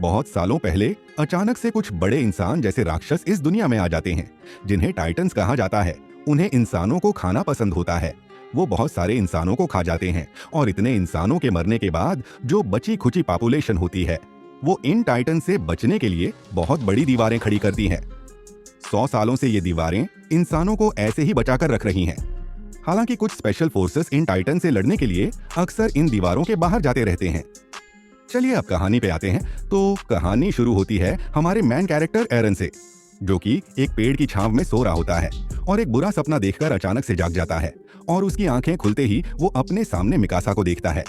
बहुत सालों पहले अचानक से कुछ बड़े इंसान जैसे राक्षस इस दुनिया में आ जाते हैं, जिन्हें टाइटन्स कहा जाता है। उन्हें इंसानों को खाना पसंद होता है। वो बहुत सारे इंसानों को खा जाते हैं और इतने इंसानों के मरने के बाद जो बची खुची पॉपुलेशन होती है, वो इन टाइटन से बचने के लिए बहुत बड़ी दीवारें खड़ी करती हैं। 100 सालों से ये दीवारें इंसानों को ऐसे ही बचाकर रख रही हैं। हालांकि कुछ स्पेशल फोर्सेस इन टाइटन से लड़ने के लिए अक्सर इन दीवारों के बाहर जाते रहते हैं। चलिए अब कहानी पे आते हैं। तो कहानी शुरू होती है हमारे मेन कैरेक्टर एरन से, जो कि एक पेड़ की छांव में सो रहा होता है और एक बुरा सपना देखकर अचानक से जाग जाता है और उसकी आंखें खुलते ही वो अपने सामने मिकासा को देखता है।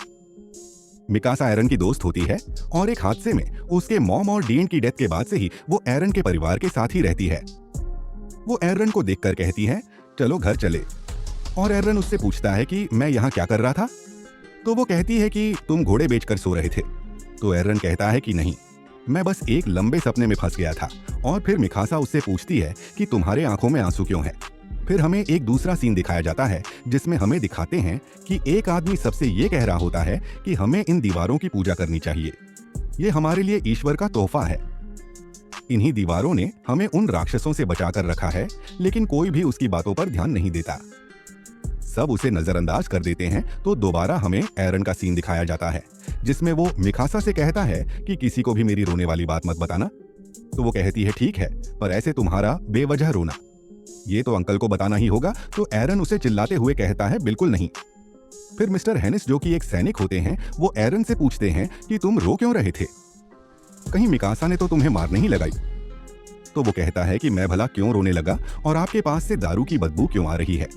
मिकासा एरन की दोस्त होती है और एक हादसे में उसके मॉम और डीन की डेथ के बाद से ही वो एरन के परिवार के साथ ही रहती है। वो एरन को देखकर कहती है, चलो घर चले। और एरन उससे पूछता है कि मैं यहाँ क्या कर रहा था। तो वो कहती है कि तुम घोड़े बेचकर सो रहे थे। तो एरन कहता है कि नहीं, मैं बस एक लंबे सपने में फंस गया था। और फिर मिकासा उससे पूछती है कि तुम्हारे आंखों में आंसू क्यों है। फिर हमें एक दूसरा सीन दिखाया जाता है जिसमें हमें दिखाते हैं कि एक आदमी सबसे ये कह रहा होता है कि हमें इन दीवारों की पूजा करनी चाहिए, ये हमारे लिए ईश्वर का तोहफा है। इन्हीं दीवारों ने हमें उन राक्षसों से बचाकर रखा है, लेकिन कोई भी उसकी बातों पर ध्यान नहीं देता। सब उसे नजरअंदाज कर देते हैं। तो दोबारा हमें एरन का सीन दिखाया जाता है जिसमें वो मिकासा से कहता है कि किसी को भी मेरी रोने वाली बात मत बताना। तो वो कहती है ठीक है, पर ऐसे तुम्हारा बेवजह रोना, ये तो अंकल को बताना ही होगा। तो एरन उसे चिल्लाते हुए कहता है बिल्कुल नहीं। फिर मिस्टर हेनिस, जो कि एक सैनिक होते हैं, वो एरन से पूछते हैं कि तुम रो क्यों रहे थे, कहीं मिकासा ने तो तुम्हें मार नहीं लगाई। तो वो कहता है कि मैं भला क्यों रोने लगा और आपके पास से दारू की बदबू क्यों आ रही है।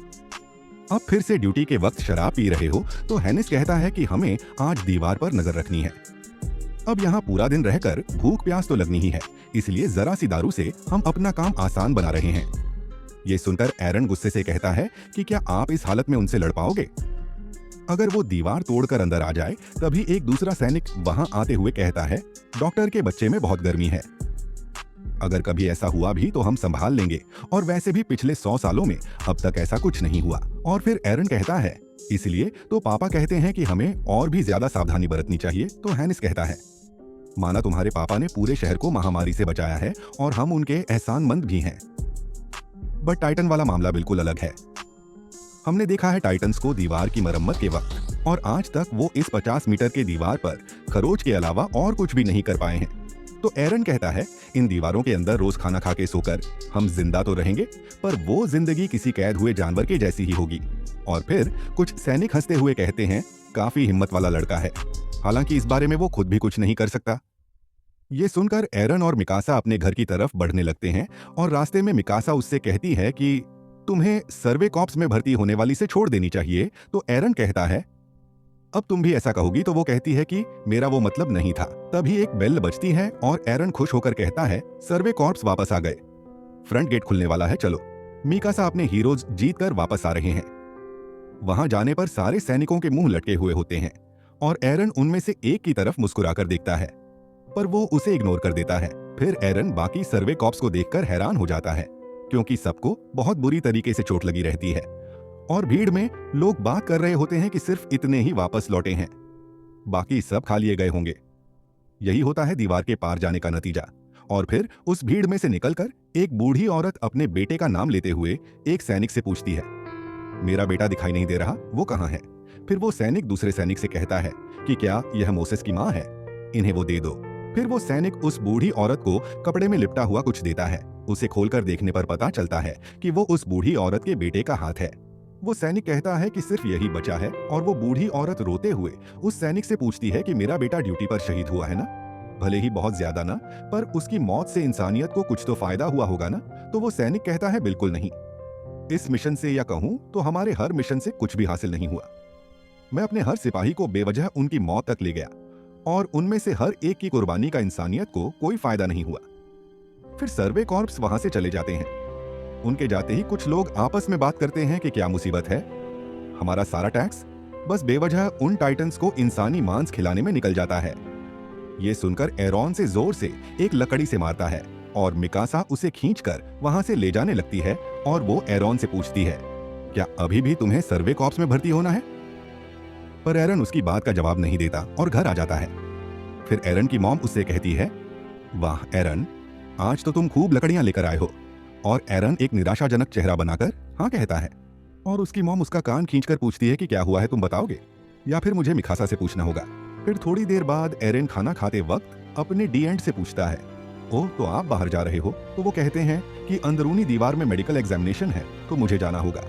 अब फिर से ड्यूटी के वक्त शराब पी रहे हो। तो हेनिस कहता है कि हमें आज दीवार पर नजर रखनी है। अब यहाँ पूरा दिन रहकर भूख प्यास तो लगनी ही है, इसलिए जरा सी दारू से हम अपना काम आसान बना रहे हैं। ये सुनकर एरन गुस्से से कहता है कि क्या आप इस हालत में उनसे लड़ पाओगे। अगर वो दीवार तोड़कर अंदर आ जाए। तभी एक दूसरा सैनिक वहां आते हुए कहता है, डॉक्टर के बच्चे में बहुत गर्मी है, अगर कभी ऐसा हुआ भी तो हम संभाल लेंगे, और वैसे भी पिछले 100 सालों में अब तक ऐसा कुछ नहीं हुआ। और फिर एरन कहता है, इसलिए तो पापा कहते हैं कि हमें और भी ज्यादा सावधानी बरतनी चाहिए। तो हेनिस कहता है, माना तुम्हारे पापा ने पूरे शहर को महामारी से बचाया है और हम उनके एहसानमंद भी हैं। बट टाइटन वाला मामला बिल्कुल अलग है। हमने देखा है टाइटन्स को दीवार की मरम्मत के वक्त, और आज तक वो इस 50 मीटर के दीवार पर खरोच के अलावा और कुछ भी नहीं कर पाए हैं। तो एरन कहता है, इन दीवारों के अंदर रोज खाना खा के सोकर हम जिंदा तो रहेंगे, पर वो जिंदगी किसी कैद हुए जानवर के जैसी ही होगी। और फिर कुछ सैनिक हंसते हुए कहते हैं, काफी हिम्मत वाला लड़का है, हालांकि इस बारे में वो खुद भी कुछ नहीं कर सकता। ये सुनकर एरन और मिकासा अपने घर की तरफ बढ़ने लगते हैं और रास्ते में मिकासा उससे कहती है कि तुम्हें सर्वे कॉर्प्स में भर्ती होने वाली से छोड़ देनी चाहिए। तो एरन कहता है, अब तुम भी ऐसा कहोगी। तो वो कहती है कि मेरा वो मतलब नहीं था। तभी एक बेल बजती है और एरन खुश होकर कहता है, सर्वे कॉर्प्स वापस आ गए, फ्रंट गेट खुलने वाला है, चलो। मिकासा अपने हीरोज जीत कर वापस आ रहे हैं। वहां जाने पर सारे सैनिकों के मुंह लटके हुए होते हैं और एरन उनमें से एक की तरफ मुस्कुराकर देखता है, पर वो उसे इग्नोर कर देता है। फिर एरन बाकी सर्वे कॉर्प्स को देखकर हैरान हो जाता है, क्योंकि सबको बहुत बुरी तरीके से चोट लगी रहती है और भीड़ में लोग बात कर रहे होते हैं कि सिर्फ इतने ही वापस लौटे हैं, बाकी सब खा लिए गए होंगे। यही होता है दीवार के पार जाने का नतीजा। और फिर उस भीड़ में से निकलकर एक बूढ़ी औरत अपने बेटे का नाम लेते हुए एक सैनिक से पूछती है, मेरा बेटा दिखाई नहीं दे रहा, वो कहाँ है। फिर वो सैनिक दूसरे सैनिक से कहता है कि क्या यह मोसेस की माँ है, इन्हें वो दे दो। फिर वो सैनिक उस बूढ़ी औरत को कपड़े में लिपटा हुआ कुछ देता है। उसे खोलकर देखने पर पता चलता है कि वो उस बूढ़ी औरत के बेटे का हाथ है। वो सैनिक कहता है कि सिर्फ यही बचा है, और वो बूढ़ी औरत रोते हुए उस सैनिक से पूछती है कि मेरा बेटा ड्यूटी पर शहीद हुआ है ना, भले ही बहुत ज्यादा ना, पर उसकी मौत से इंसानियत को कुछ तो फायदा हुआ होगा ना। तो वो सैनिक कहता है, बिल्कुल नहीं, इस मिशन से या कहूं तो हमारे हर मिशन से कुछ भी हासिल नहीं हुआ। मैं अपने हर सिपाही को बेवजह उनकी मौत तक ले गया, और उनमें से हर एक की कुर्बानी का इंसानियत को कोई फायदा नहीं हुआ। फिर सर्वे कॉर्प्स वहां से चले जाते हैं। उनके जाते ही कुछ लोग आपस में बात करते हैं कि क्या मुसीबत है, हमारा सारा टैक्स बस बेवजह उन टाइटन्स को इंसानी मांस खिलाने में निकल जाता है। ये सुनकर एरॉन से जोर से एक लकड़ी से मारता है और मिकासा उसे खींचकर वहां से ले जाने लगती है। और वो एरॉन से पूछती है, क्या अभी भी तुम्हें सर्वे कॉर्प्स में भर्ती होना है। पर एरन उसकी बात का जवाब नहीं देता और घर आ जाता है। फिर एरन की मॉम उससे कहती है, वाह एरन, आज तो तुम खूब लकड़ियां लेकर आए हो। और एरन एक निराशाजनक चेहरा बनाकर हाँ कहता है। और उसकी मॉम उसका कान खींचकर पूछती है कि क्या हुआ है, तुम बताओगे या फिर मुझे मिखासा से पूछना होगा। फिर थोड़ी देर बाद एरन खाना खाते वक्त अपने डी एंड से पूछता है, ओह तो आप बाहर जा रहे हो? तो वो कहते हैं कि अंदरूनी दीवार में मेडिकल एग्जामिनेशन है तो मुझे जाना होगा।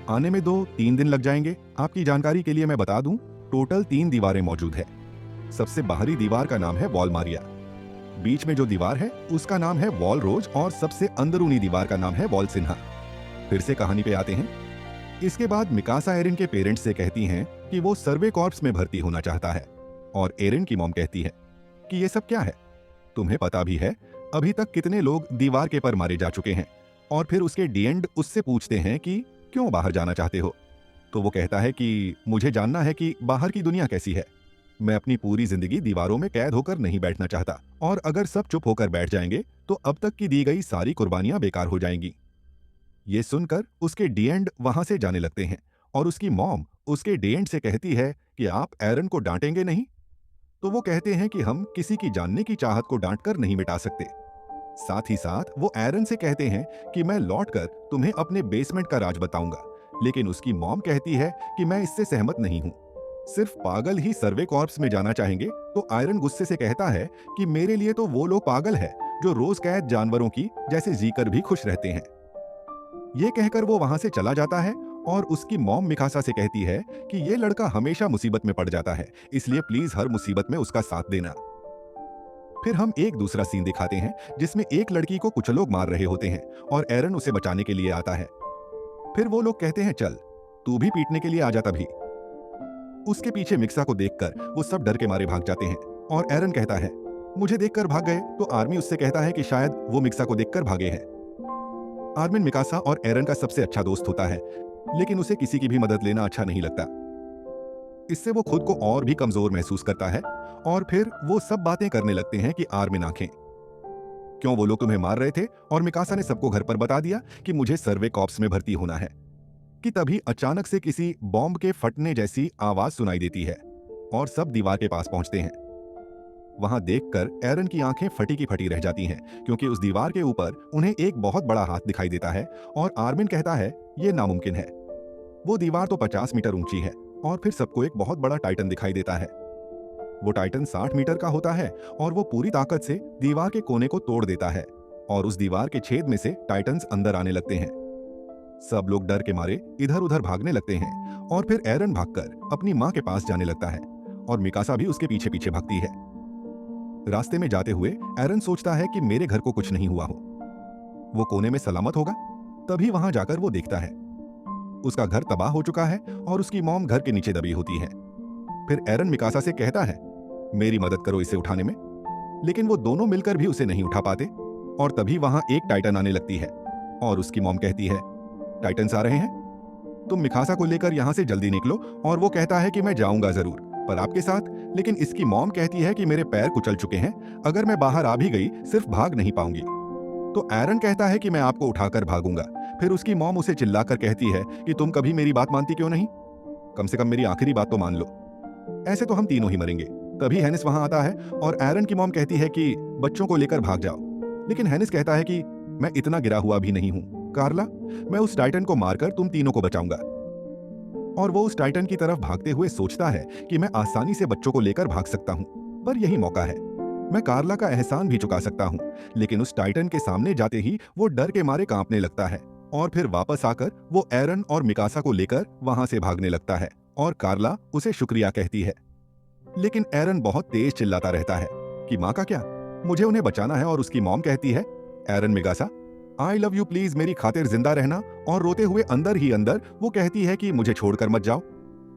आने में 2-3 दिन लग जाएंगे। आपकी जानकारी के लिए मैं बता दूं, टोटल 3 दीवारें मौजूद है। सबसे बाहरी दीवार का नाम है वॉल मारिया, बीच में जो दीवार है उसका नाम है वॉल रोज और सबसे अंदरूनी दीवार का नाम है वॉल सिन्हा। फिर से कहानी पे आते हैं। इसके बाद मिकासा एरिन के पेरेंट्स से कहती हैं कि वो सर्वे कॉर्प्स में भर्ती होना चाहता है और एरिन की मॉम कहती है कि ये सब क्या है, तुम्हें पता भी है अभी तक कितने लोग दीवार के पर मारे जा चुके हैं। और फिर उसके डीएंड उससे पूछते हैं कि क्यों बाहर जाना चाहते हो। तो वो कहता है कि मुझे जानना है कि बाहर की दुनिया कैसी है। मैं अपनी पूरी जिंदगी दीवारों में कैद होकर नहीं बैठना चाहता, और अगर सब चुप होकर बैठ जाएंगे तो अब तक की दी गई सारी कुर्बानियां बेकार हो जाएंगी। ये सुनकर उसके डीएंड वहां से जाने लगते हैं और उसकी मॉम उसके डीएंड से कहती है कि आप एरन को डांटेंगे नहीं। तो वो कहते हैं कि हम किसी की जानने की चाहत को डांटकर नहीं मिटा सकते। साथ ही साथ वो एरन से कहते हैं कि मैं लौटकर तुम्हें अपने बेसमेंट का राज बताऊंगा, लेकिन उसकी मॉम कहती है कि मैं इससे सहमत नहीं हूं। सिर्फ पागल ही सर्वे कॉर्प्स में जाना चाहेंगे। तो आयरन गुस्से से कहता है कि मेरे लिए तो वो लोग पागल है जो रोज कैद जानवरों की जैसे जीकर भी खुश रहते हैं। ये कहकर वो वहां से चला जाता है और उसकी मॉम मिकासा से कहती है कि ये लड़का हमेशा मुसीबत में पड़ जाता है, इसलिए प्लीज हर मुसीबत में उसका साथ देना। फिर हम एक दूसरा सीन दिखाते हैं जिसमें एक लड़की को कुछ लोग मार रहे होते हैं और एरन उसे बचाने के लिए आता है। फिर वो लोग कहते हैं चल तू भी पीटने के लिए आ जा। तभी उसके पीछे मिक्सा को देखकर वो सब डर के मारे भाग जाते हैं और एरन कहता है मुझे देखकर भाग गए। तो आर्मी उससे कहता है कि शायद वो मिक्सा को देखकर भागे हैं। आर्मिन मिकासा और एरन का सबसे अच्छा दोस्त होता है, लेकिन उसे किसी की भी मदद लेना अच्छा नहीं लगता। इससे वो खुद को और भी कमजोर महसूस करता है और फिर वो सब बातें करने लगते हैं कि आर्मिन आंखें, क्यों वो लोग तुम्हें मार रहे थे और मिकासा ने सबको घर पर बता दिया कि मुझे सर्वे कॉप्स में भर्ती होना है। कि तभी अचानक से किसी बॉम्ब के फटने जैसी आवाज सुनाई देती है और सब दीवार के पास पहुंचते हैं। वहां देखकर एरन की आंखें फटी की फटी रह जाती हैं, क्योंकि उस दीवार के ऊपर उन्हें एक बहुत बड़ा हाथ दिखाई देता है और आर्मिन कहता है यह नामुमकिन है। वो दीवार तो 50 मीटर ऊंची है और फिर सबको एक बहुत बड़ा टाइटन दिखाई देता है। वो टाइटन 60 मीटर का होता है और वो पूरी ताकत से दीवार के कोने को तोड़ देता है और उस दीवार के छेद में से टाइटन्स अंदर आने लगते हैं। सब लोग डर के मारे इधर उधर भागने लगते हैं और फिर एरन भागकर अपनी मां के पास जाने लगता है और मिकासा भी उसके पीछे पीछे भागती है। रास्ते में जाते हुए एरन सोचता है कि मेरे घर को कुछ नहीं हुआ हो, वो कोने में सलामत होगा। तभी वहां जाकर वो देखता है उसका घर तबाह हो चुका है और उसकी मॉम घर के नीचे दबी होती है। फिर एरन मिकासा से कहता है मेरी मदद करो इसे उठाने में, लेकिन वो दोनों मिलकर भी उसे नहीं उठा पाते। और तभी वहां एक टाइटन आने लगती है और उसकी मॉम कहती है टाइटन्स आ रहे हैं, तुम मिकासा को लेकर यहां से जल्दी निकलो। और वो कहता है कि मैं जाऊंगा जरूर, पर आपके साथ। लेकिन इसकी मॉम कहती है कि मेरे पैर कुचल चुके हैं, अगर मैं बाहर आ भी गई सिर्फ भाग नहीं पाऊंगी। तो एरन कहता है कि मैं आपको उठाकर भागूंगा। फिर उसकी मॉम उसे चिल्लाकर कहती है कि तुम कभी मेरी बात मानती क्यों नहीं, कम से कम मेरी आखिरी बात तो मान लो, ऐसे तो हम तीनों ही मरेंगे। तभी हेनिस वहां आता है और एरन की मॉम कहती है कि बच्चों को लेकर भाग जाओ, लेकिन हेनिस कहता है कि मैं इतना गिरा हुआ भी नहीं हूं कार्ला, मैं उस टाइटन को मारकर तुम तीनों को बचाऊंगा। और वो उस टाइटन की तरफ भागते हुए सोचता है कि मैं आसानी से बच्चों को लेकर भाग सकता हूं, पर यही मौका है, मैं कार्ला का एहसान भी चुका सकता हूं। लेकिन उस टाइटन के सामने जाते ही वो डर के मारे कांपने लगता है और फिर वापस आकर वो एरन और मिकासा को लेकर वहां से भागने लगता है और कार्ला उसे शुक्रिया कहती है। लेकिन एरन बहुत तेज चिल्लाता रहता है कि माँ का क्या, मुझे उन्हें बचाना है। और उसकी मॉम कहती है Eren Mikasa I love you, please मेरी खातिर जिंदा रहना। और रोते हुए अंदर ही अंदर वो कहती है कि मुझे छोड़कर मत जाओ।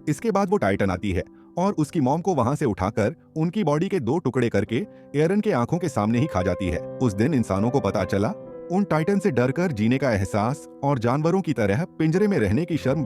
इसके बाद वो टाइटन आती है और उसकी मॉम को वहां से उठाकर उनकी बॉडी के 2 टुकड़े करके एरन के आंखों के सामने ही खा जाती है। उस दिन इंसानों को पता चला उन टाइटन से डरकर जीने का एहसास और जानवरों की तरह पिंजरे में रहने की शर्म